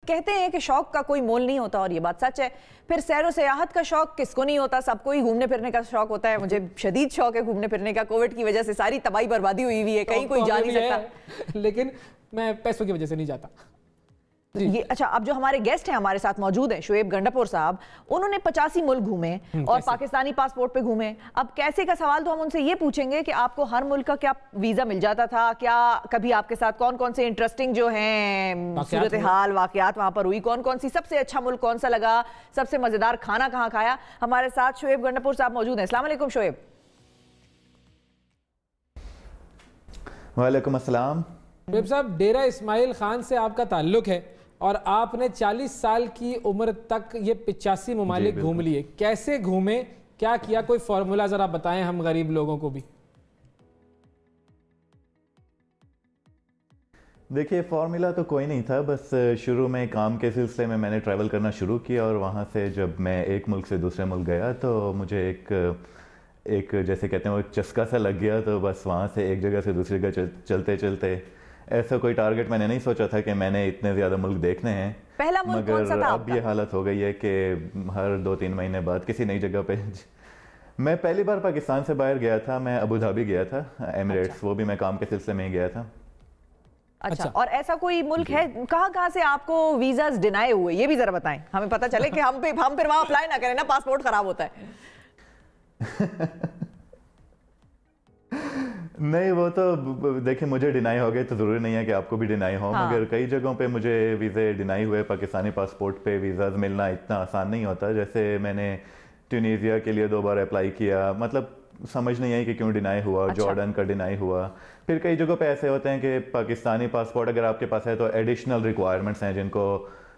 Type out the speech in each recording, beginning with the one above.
कहते हैं कि शौक का कोई मोल नहीं होता और ये बात सच है। फिर सैर व सियाहत का शौक किसको नहीं होता, सबको ही घूमने फिरने का शौक होता है। मुझे शदीद शौक है घूमने फिरने का। कोविड की वजह से सारी तबाही बर्बादी हुई हुई है, कहीं कोई जा नहीं सकता। लेकिन मैं पैसों की वजह से नहीं जाता। ये अच्छा, अब जो हमारे गेस्ट हैं हमारे साथ मौजूद हैं, शोएब गंडापुर साहब, उन्होंने 85 मुल्क घूमे और पाकिस्तानी पासपोर्ट पे घूमे। अब कैसे का सवाल तो हम उनसे ये पूछेंगे कि आपको हर मुल्क का क्या वीजा मिल जाता था, क्या कभी आपके साथ कौन कौन से इंटरेस्टिंग जो हैं सूरत हाल वाकयात वहां पर हुई, कौन कौन सी सबसे अच्छा मुल्क कौन सा लगा, सबसे मजेदार खाना कहाँ खाया। हमारे साथ शोएब गंडापुर साहब मौजूद हैं। अस्सलाम वालेकुम शोएब। वालेकुम अस्सलाम। शोएब साहब, डेरा इस्माइल खान से आपका ताल्लुक है और आपने 40 साल की उम्र तक ये 85 ममालिक घूम लिए। कैसे घूमे, क्या किया, कोई फॉर्मूला जरा बताएं हम गरीब लोगों को भी। देखिए, फार्मूला तो कोई नहीं था, बस शुरू में काम के सिलसिले में मैंने ट्रैवल करना शुरू किया और वहाँ से जब मैं एक मुल्क से दूसरे मुल्क गया तो मुझे एक जैसे कहते हैं वो एक चस्का सा लग गया। तो बस वहाँ से एक जगह से दूसरी जगह चलते चलते ऐसा कोई टारगेट मैंने नहीं सोचा था कि मैंने इतने ज़्यादा मुल्क देखने हैं। पहला मुल्क कौन सा था अब ये हालत हो गई है कि हर 2-3 महीने बाद किसी नई जगह पे मैं पहली बार पाकिस्तान से बाहर गया था, मैं अबू धाबी गया था, एमिरेट्स। अच्छा। वो भी मैं काम के सिलसिले में ही गया था। अच्छा, और ऐसा कोई मुल्क है कहाँ से आपको वीजास डिनाई हुए, ये भी जरा बताएं, हमें पता चले कि हम फिर वहां अप्लाई ना करें ना, पासपोर्ट खराब होता है। नहीं, वो तो देखिए मुझे डिनाई हो गए तो ज़रूरी नहीं है कि आपको भी डिनाई हो। हाँ। मगर कई जगहों पे मुझे वीज़े डिनाई हुए। पाकिस्तानी पासपोर्ट पे वीज़ाज़ मिलना इतना आसान नहीं होता। जैसे मैंने ट्यूनीसिया के लिए 2 बार अप्लाई किया, मतलब समझ नहीं आई कि क्यों डिनाई हुआ। अच्छा। जॉर्डन का डिनाई हुआ। फिर कई जगहों पे ऐसे होते हैं कि पाकिस्तानी पासपोर्ट अगर आपके पास है तो एडिशनल रिक्वायरमेंट्स हैं जिनको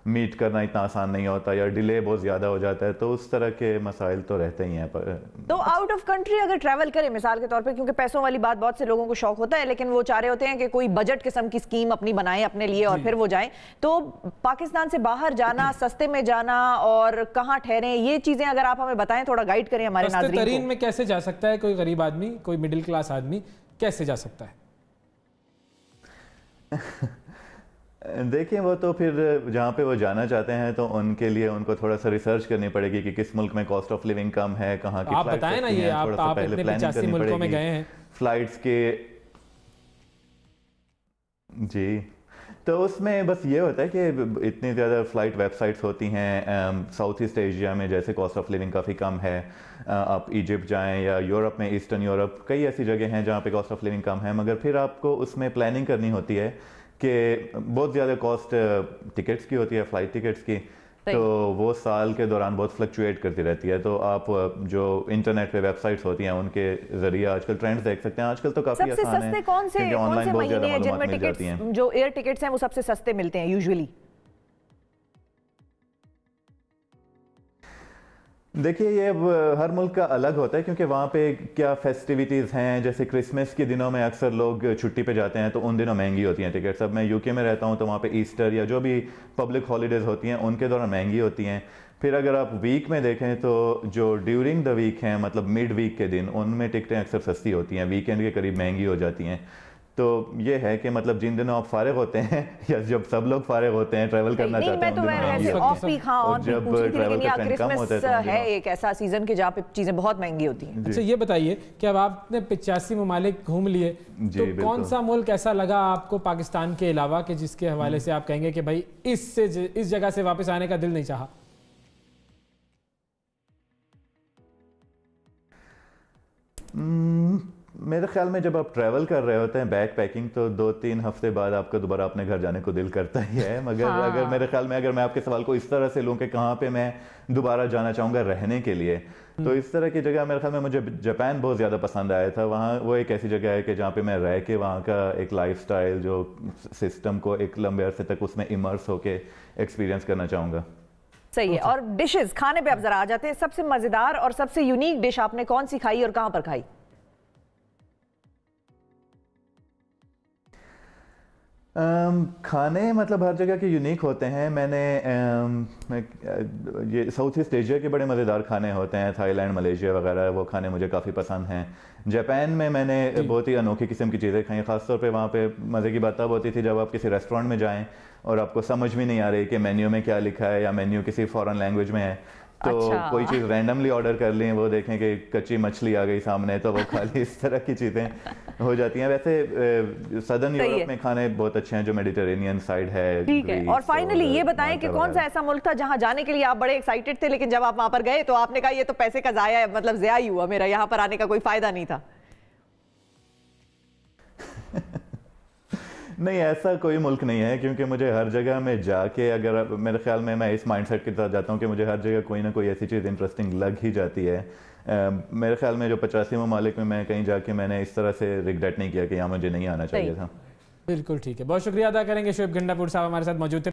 मीट करना इतना आसान नहीं होता या डिले बहुत ज़्यादा हो जाता है। तो उस तरह के मसाइल तो रहते ही हैं। तो आउट ऑफ कंट्री अगर ट्रैवल करें मिसाल के तौर पे, क्योंकि पैसों वाली बात बहुत से लोगों को शौक होता है, लेकिन वो चाह रहे होते हैं कि कोई बजट किस्म की स्कीम अपनी बनाएं अपने लिए और फिर वो जाएं, तो पाकिस्तान से बाहर जाना, सस्ते में जाना और कहाँ ठहरें, ये चीज़ें अगर आप हमें बताएं, थोड़ा गाइड करें हमारे नाज़रीन को। में कैसे जा सकता है कोई गरीब आदमी, कोई मिडिल क्लास आदमी कैसे जा सकता है? देखिए, वो तो फिर जहाँ पे वो जाना चाहते हैं तो उनके लिए उनको थोड़ा सा रिसर्च करनी पड़ेगी कि किस मुल्क में कॉस्ट ऑफ लिविंग कम है, कहाँ की आप बताएं ना, ये आप पहले प्लानिंग करनी मुल्कों में गए हैं, फ्लाइट्स के। जी, तो उसमें बस ये होता है कि इतनी ज़्यादा फ़्लाइट वेबसाइट्स होती हैं। साउथ ईस्ट एशिया में जैसे कॉस्ट ऑफ लिविंग काफ़ी कम है, आप इजिप्ट जाएं या यूरोप में, ईस्टर्न यूरोप, कई ऐसी जगह हैं जहाँ पे कॉस्ट ऑफ लिविंग कम है। मगर फिर आपको उसमें प्लानिंग करनी होती है कि बहुत ज़्यादा कॉस्ट टिकट्स की होती है, फ़्लाइट टिकट्स की, तो वो साल के दौरान बहुत फ्लक्चुएट करती रहती है। तो आप जो इंटरनेट पे वेबसाइट्स होती हैं उनके ज़रिए आजकल ट्रेंड्स देख सकते हैं। आजकल तो काफ़ी आसान है क्योंकि ऑनलाइन बहुत ज़्यादा मालूमात मिल जाती हैं। जो एयर टिकट्स हैं वो सबसे सस्ते मिलते हैं यूजुअली। देखिए, ये हर मुल्क का अलग होता है क्योंकि वहाँ पे क्या फेस्टिविटीज़ हैं। जैसे क्रिसमस के दिनों में अक्सर लोग छुट्टी पे जाते हैं तो उन दिनों महंगी होती हैं टिकट्स। अब मैं यूके में रहता हूँ तो वहाँ पे ईस्टर या जो भी पब्लिक हॉलीडेज़ होती हैं उनके दौरान महंगी होती हैं। फिर अगर आप वीक में देखें तो जो ड्यूरिंग द वीक हैं, मतलब मिड वीक के दिन, उनमें टिकटें अक्सर सस्ती होती हैं, वीकेंड के करीब महंगी हो जाती हैं। तो ये है कि मतलब जिन दिनों आप फारिग होते हैं या जब सब लोग फारिग होते हैं, ट्रैवल करना चाहते हैं, जब ट्रैवल का ट्रेंड कम होता है तो है एक ऐसा सीजन के जहाँ पे चीजें बहुत महंगी होती हैं। अच्छा, ये बताइए कि अब आपने 85 ममालिक घूम लिए, तो कौन सा मुल्क ऐसा लगा आपको पाकिस्तान के अलावा कि जिसके हवाले से आप कहेंगे कि भाई इस जगह से वापस आने का दिल नहीं चाहा? मेरे ख्याल में जब आप ट्रैवल कर रहे होते हैं बैक पैकिंग, तो 2-3 हफ्ते बाद आपका दोबारा अपने घर जाने को दिल करता ही है। मगर हाँ। अगर मेरे ख्याल में अगर मैं आपके सवाल को इस तरह से लूँ कि कहाँ पे मैं दोबारा जाना चाहूँगा रहने के लिए, तो इस तरह की जगह मेरे ख्याल में मुझे जापान बहुत ज़्यादा पसंद आया था। वहाँ वो एक ऐसी जगह है कि जहाँ पे मैं रह के वहाँ का एक लाइफस्टाइल, जो सिस्टम को एक लंबे अरसे तक उसमें इमर्स होके एक्सपीरियंस करना चाहूँगा। सही है। और डिशेस, खाने पे अब जरा आ जाते हैं। सबसे मज़ेदार और सबसे यूनिक डिश आपने कौन सी खाई और कहाँ पर खाई? खाने मतलब हर जगह के यूनिक होते हैं। ये साउथ ईस्ट एशिया के बड़े मज़ेदार खाने होते हैं, थाईलैंड मलेशिया वगैरह, वो खाने मुझे काफ़ी पसंद हैं। जापान में मैंने बहुत ही अनोखी किस्म की चीज़ें खाई, ख़ासतौर पे वहाँ पे मज़े की बात तब होती थी जब आप किसी रेस्टोरेंट में जाएं और आपको समझ भी नहीं आ रही कि मेन्यू में क्या लिखा है या मेन्यू किसी फॉरेन लैंग्वेज में है, तो कोई चीज़ रैंडमली ऑर्डर कर लें, वो देखें कि कच्ची मछली आ गई सामने, तो वो खा ली। इस तरह की चीज़ें हो जाती हैं। वैसे सदर्न यूरोप में खाने बहुत अच्छे हैं, जो मेडिटेरेनियन साइड है। ठीक है, और फाइनली ये बताएं कि कौन सा ऐसा मुल्क था जहां जाने के लिए आप बड़े एक्साइटेड थे, लेकिन जब आप वहां पर गए तो आपने कहा ये तो पैसे का ज़ाया, मतलब ज़िया ही हुआ, मेरा यहाँ पर आने का कोई फायदा नहीं था? नहीं, ऐसा कोई मुल्क नहीं है, क्योंकि मुझे हर जगह में जाके, अगर मेरे ख्याल में मैं इस माइंडसेट के साथ जाता हूँ कि मुझे हर जगह कोई ना कोई ऐसी चीज़ इंटरेस्टिंग लग ही जाती है। मेरे ख्याल में जो 85 ममालिक में मैं कहीं जाके मैंने इस तरह से रिग्रेट नहीं किया कि यहाँ मुझे नहीं आना चाहिए था। बिल्कुल ठीक है, बहुत शुक्रिया अदा करेंगे। शोएब गंडापुर साहब हमारे साथ मौजूद थे।